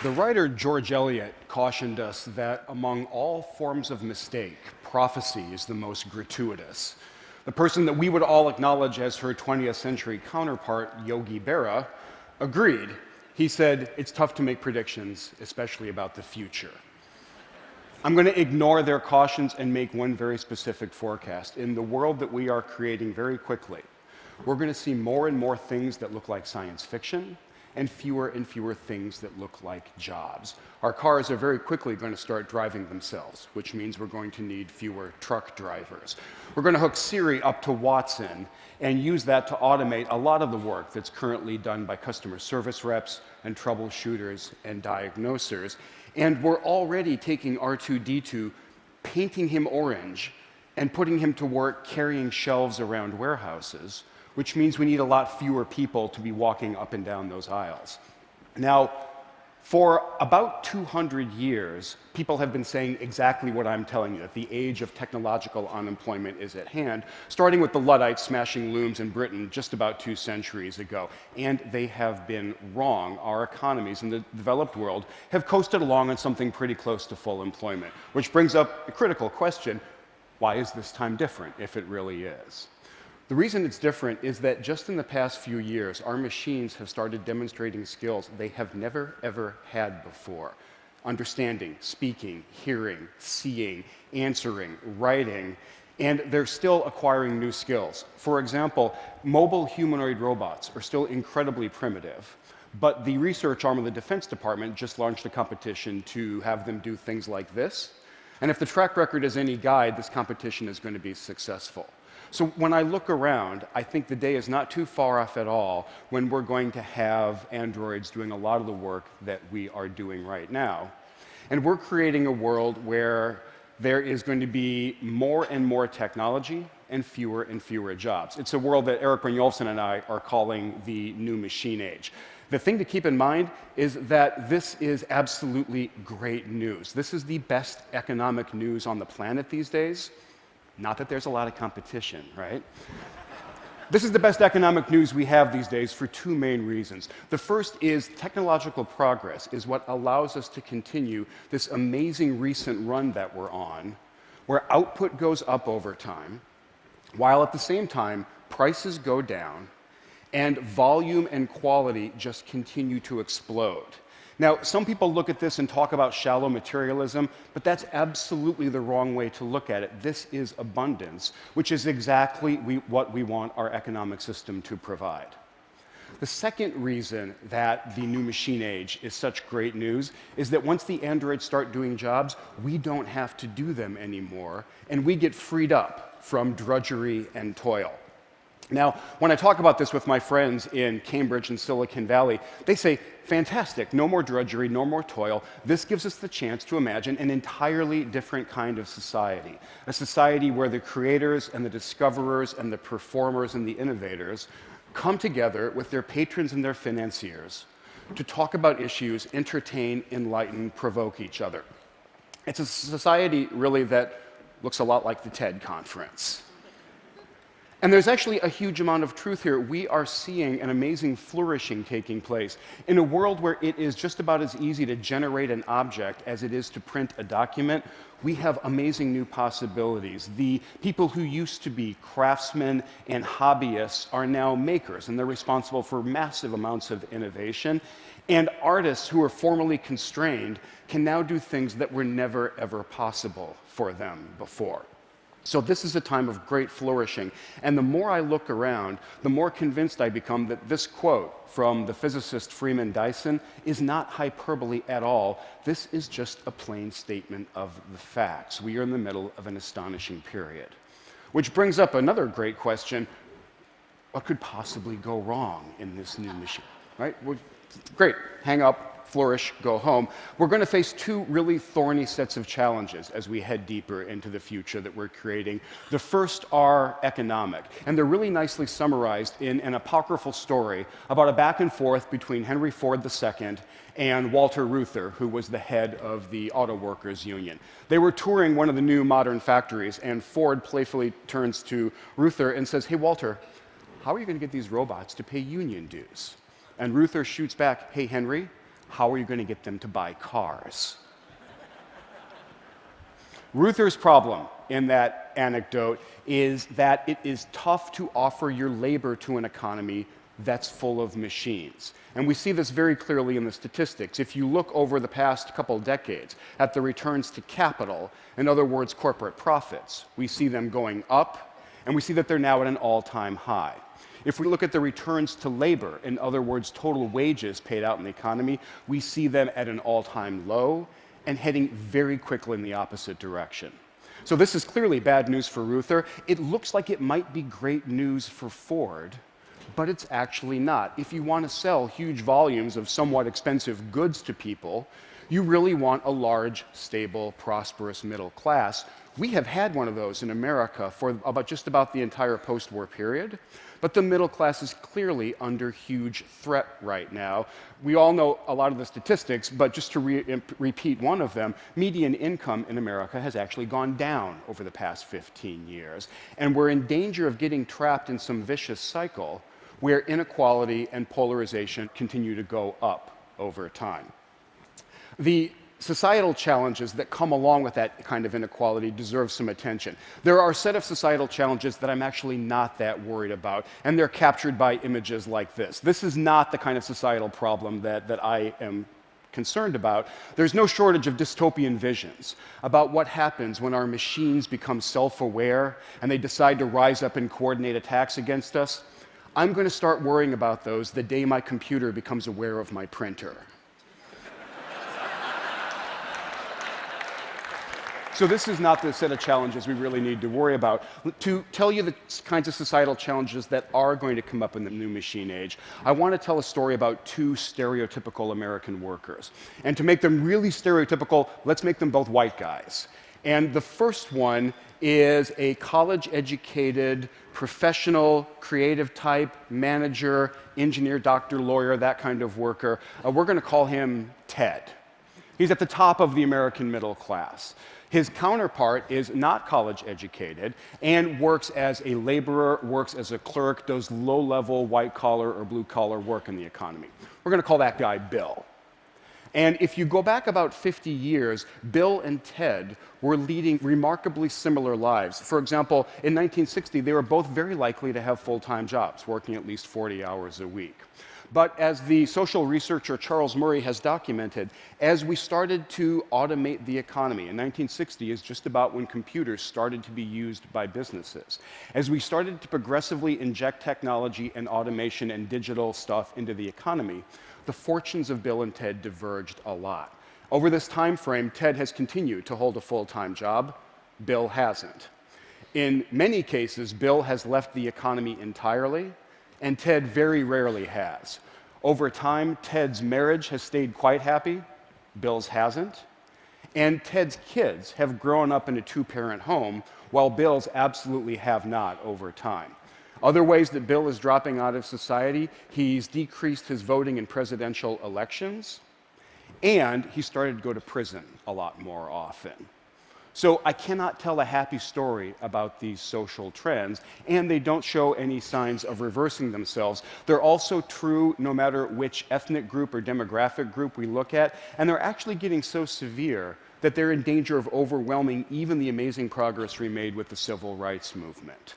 The writer George Eliot cautioned us that among all forms of mistake, prophecy is the most gratuitous. The person that we would all acknowledge as her 20th century counterpart, Yogi Berra, agreed. He said, "It's tough to make predictions, especially about the future." I'm going to ignore their cautions and make one very specific forecast. In the world that we are creating very quickly, we're going to see more and more things that look like science fiction and fewer things that look like jobs. Our cars are very quickly going to start driving themselves, which means we're going to need fewer truck drivers. We're going to hook Siri up to Watson and use that to automate a lot of the work that's currently done by customer service reps and troubleshooters and diagnosers. And we're already taking R2-D2, painting him orange, and putting him to work carrying shelves around warehouses, which means we need a lot fewer people to be walking up and down those aisles. Now, for about 200 years, people have been saying exactly what I'm telling you, that the age of technological unemployment is at hand, starting with the Luddites smashing looms in Britain just about 2 centuries ago. And they have been wrong. Our economies in the developed world have coasted along on something pretty close to full employment, which brings up a critical question: why is this time different, if it really is? The reason it's different is that just in the past few years, our machines have started demonstrating skills they have never, ever had before. Understanding, speaking, hearing, seeing, answering, writing, and they're still acquiring new skills. For example, mobile humanoid robots are still incredibly primitive, but the research arm of the Defense Department just launched a competition to have them do things like this. And if the track record is any guide, this competition is going to be successful. So when I look around, I think the day is not too far off at all when we're going to have androids doing a lot of the work that we are doing right now. And we're creating a world where there is going to be more and more technology and fewer jobs. It's a world that Eric Brynjolfsson and I are calling the new machine age. The thing to keep in mind is that this is absolutely great news. This is the best economic news on the planet these days. Not that there's a lot of competition, right? This is the best economic news we have these days for 2 main reasons. The first is technological progress is what allows us to continue this amazing recent run that we're on, where output goes up over time, while at the same time prices go down and volume and quality just continue to explode. Now, some people look at this and talk about shallow materialism, but that's absolutely the wrong way to look at it. This is abundance, which is exactly what we want our economic system to provide. The second reason that the new machine age is such great news is that once the androids start doing jobs, we don't have to do them anymore, and we get freed up from drudgery and toil. Now, when I talk about this with my friends in Cambridge and Silicon Valley, they say, fantastic, no more drudgery, no more toil. This gives us the chance to imagine an entirely different kind of society, a society where the creators and the discoverers and the performers and the innovators come together with their patrons and their financiers to talk about issues, entertain, enlighten, provoke each other. It's a society, really, that looks a lot like the TED conference. And there's actually a huge amount of truth here. We are seeing an amazing flourishing taking place in a world where it is just about as easy to generate an object as it is to print a document. We have amazing new possibilities. The people who used to be craftsmen and hobbyists are now makers, and they're responsible for massive amounts of innovation. And artists who were formerly constrained can now do things that were never, ever possible for them before. So this is a time of great flourishing. And the more I look around, the more convinced I become that this quote from the physicist Freeman Dyson is not hyperbole at all. This is just a plain statement of the facts. We are in the middle of an astonishing period. Which brings up another great question. What could possibly go wrong in this new machine? Right? Well, great. Hang up. Flourish, go home. We're going to face 2 really thorny sets of challenges as we head deeper into the future that we're creating. The first are economic, and they're really nicely summarized in an apocryphal story about a back and forth between Henry Ford II and Walter Reuther, who was the head of the Auto Workers Union. They were touring one of the new modern factories, and Ford playfully turns to Reuther and says, "Hey, Walter, how are you going to get these robots to pay union dues?" And Reuther shoots back, "Hey, Henry, how are you going to get them to buy cars? Ruther's problem in that anecdote is that it is tough to offer your labor to an economy that's full of machines. And we see this very clearly in the statistics. If you look over the past couple decades at the returns to capital, in other words, corporate profits, we see them going up, and we see that they're now at an all-time high. If we look at the returns to labor, in other words, total wages paid out in the economy, we see them at an all-time low and heading very quickly in the opposite direction. So this is clearly bad news for Ruther. It looks like it might be great news for Ford, but it's actually not. If you want to sell huge volumes of somewhat expensive goods to people, you really want a large, stable, prosperous middle class. We have had one of those in America for just about the entire post-war period, but the middle class is clearly under huge threat right now. We all know a lot of the statistics, but just to repeat one of them, median income in America has actually gone down over the past 15 years, and we're in danger of getting trapped in some vicious cycle where inequality and polarization continue to go up over time. The societal challenges that come along with that kind of inequality deserve some attention. There are a set of societal challenges that I'm actually not that worried about, and they're captured by images like this. This is not the kind of societal problem that I am concerned about. There's no shortage of dystopian visions about what happens when our machines become self-aware and they decide to rise up and coordinate attacks against us. I'm going to start worrying about those the day my computer becomes aware of my printer. So this is not the set of challenges we really need to worry about. To tell you the kinds of societal challenges that are going to come up in the new machine age, I want to tell a story about two stereotypical American workers. And to make them really stereotypical, let's make them both white guys. And the first one is a college-educated, professional, creative type, manager, engineer, doctor, lawyer, that kind of worker. We're going to call him Ted. He's at the top of the American middle class. His counterpart is not college educated and works as a laborer, works as a clerk, does low-level white-collar or blue-collar work in the economy. We're going to call that guy Bill. And if you go back about 50 years, Bill and Ted were leading remarkably similar lives. For example, in 1960, they were both very likely to have full-time jobs, working at least 40 hours a week. But as the social researcher Charles Murray has documented, as we started to automate the economy, in 1960 is just about when computers started to be used by businesses. As we started to progressively inject technology and automation and digital stuff into the economy, the fortunes of Bill and Ted diverged a lot. Over this time frame, Ted has continued to hold a full-time job. Bill hasn't. In many cases, Bill has left the economy entirely, and Ted very rarely has. Over time, Ted's marriage has stayed quite happy, Bill's hasn't, and Ted's kids have grown up in a two-parent home, while Bill's absolutely have not over time. Other ways that Bill is dropping out of society, he's decreased his voting in presidential elections, and he started to go to prison a lot more often. So I cannot tell a happy story about these social trends, and they don't show any signs of reversing themselves. They're also true no matter which ethnic group or demographic group we look at, and they're actually getting so severe that they're in danger of overwhelming even the amazing progress we made with the civil rights movement.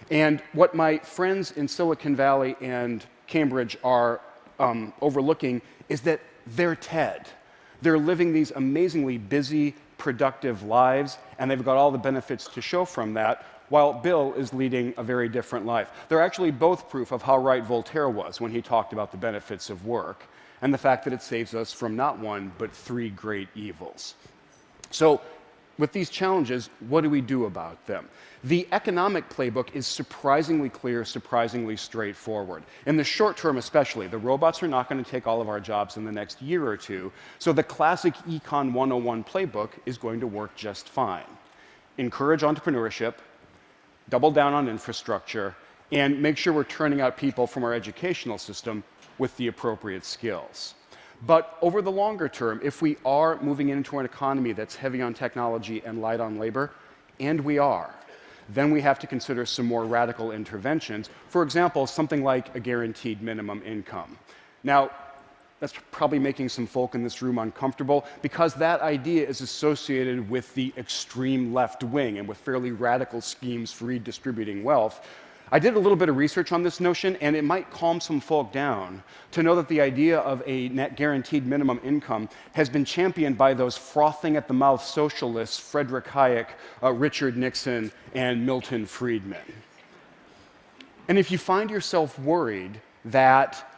And what my friends in Silicon Valley and Cambridge are overlooking is that they're Ted. They're living these amazingly busy, productive lives, and they've got all the benefits to show from that, while Bill is leading a very different life. They're actually both proof of how right Voltaire was when he talked about the benefits of work and the fact that it saves us from not one, but three great evils. So, with these challenges, what do we do about them? The economic playbook is surprisingly clear, surprisingly straightforward. In the short term especially, the robots are not going to take all of our jobs in the next year or two, so the classic Econ 101 playbook is going to work just fine. Encourage entrepreneurship, double down on infrastructure, and make sure we're turning out people from our educational system with the appropriate skills. But over the longer term, if we are moving into an economy that's heavy on technology and light on labor, and we are, then we have to consider some more radical interventions. For example, something like a guaranteed minimum income. Now, That's probably making some folk in this room uncomfortable because that idea is associated with the extreme left wing and with fairly radical schemes for redistributing wealth. I did a little bit of research on this notion, and it might calm some folk down to know that the idea of a net guaranteed minimum income has been championed by those frothing at the mouth socialists, Frederick Hayek, Richard Nixon, and Milton Friedman. And if you find yourself worried that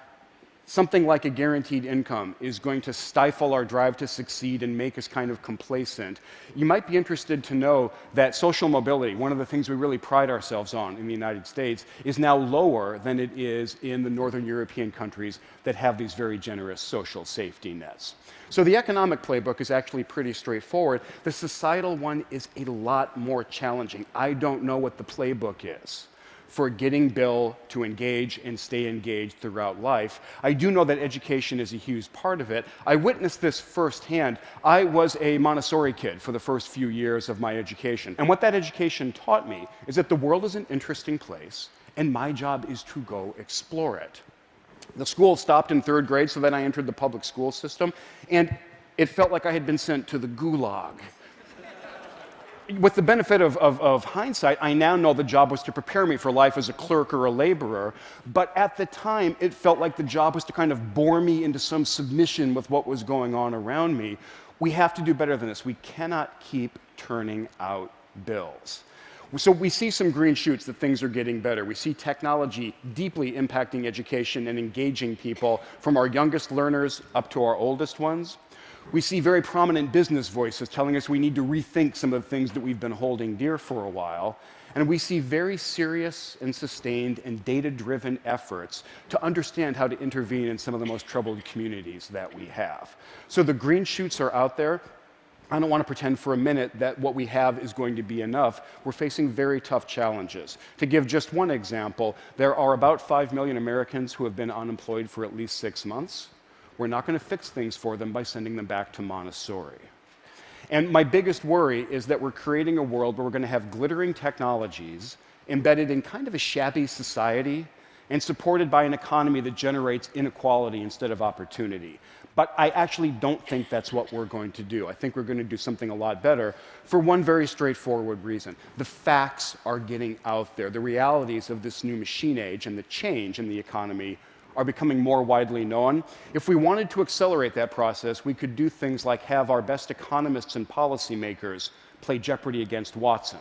something like a guaranteed income is going to stifle our drive to succeed and make us kind of complacent, you might be interested to know that social mobility, one of the things we really pride ourselves on in the United States, is now lower than it is in the Northern European countries that have these very generous social safety nets. So the economic playbook is actually pretty straightforward. The societal one is a lot more challenging. I don't know what the playbook is for getting Bill to engage and stay engaged throughout life. I do know that education is a huge part of it. I witnessed this firsthand. I was a Montessori kid for the first few years of my education. And what that education taught me is that the world is an interesting place, and my job is to go explore it. The school stopped in 3rd grade, so then I entered the public school system, and it felt like I had been sent to the gulag. With the benefit of hindsight, I now know the job was to prepare me for life as a clerk or a laborer, but at the time, it felt like the job was to kind of bore me into some submission with what was going on around me. We have to do better than this. We cannot keep turning out bills. So we see some green shoots that things are getting better. We see technology deeply impacting education and engaging people, from our youngest learners up to our oldest ones. We see very prominent business voices telling us we need to rethink some of the things that we've been holding dear for a while. And we see very serious and sustained and data-driven efforts to understand how to intervene in some of the most troubled communities that we have. So the green shoots are out there. I don't want to pretend for a minute that what we have is going to be enough. We're facing very tough challenges. To give just one example, there are about 5 million Americans who have been unemployed for at least 6 months. We're not going to fix things for them by sending them back to Montessori. And my biggest worry is that we're creating a world where we're going to have glittering technologies embedded in kind of a shabby society and supported by an economy that generates inequality instead of opportunity. But I actually don't think that's what we're going to do. I think we're going to do something a lot better for one very straightforward reason. The facts are getting out there. The realities of this new machine age and the change in the economy are becoming more widely known. If we wanted to accelerate that process, we could do things like have our best economists and policymakers play Jeopardy against Watson.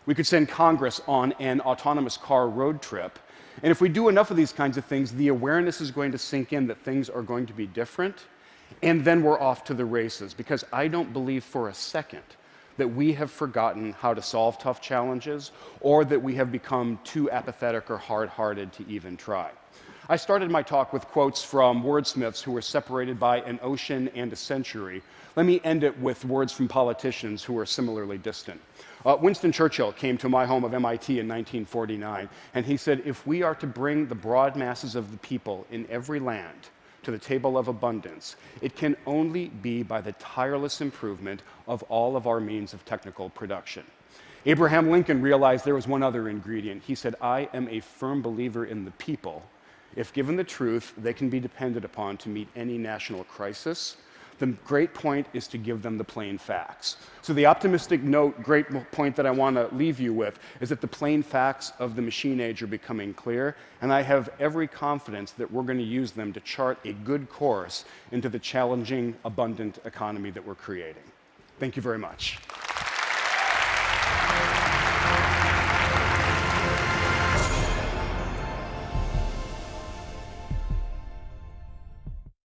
We could send Congress on an autonomous car road trip. And if we do enough of these kinds of things, the awareness is going to sink in that things are going to be different, and then we're off to the races. Because I don't believe for a second that we have forgotten how to solve tough challenges, or that we have become too apathetic or hard-hearted to even try. I started my talk with quotes from wordsmiths who were separated by an ocean and a century. Let me end it with words from politicians who are similarly distant. Winston Churchill came to my home of MIT in 1949, and he said, "If we are to bring the broad masses of the people in every land to the table of abundance, it can only be by the tireless improvement of all of our means of technical production." Abraham Lincoln realized there was one other ingredient. He said, "I am a firm believer in the people. If given the truth, they can be depended upon to meet any national crisis. The great point is to give them the plain facts." So the optimistic note, great point that I want to leave you with is that the plain facts of the machine age are becoming clear, and I have every confidence that we're going to use them to chart a good course into the challenging, abundant economy that we're creating. Thank you very much.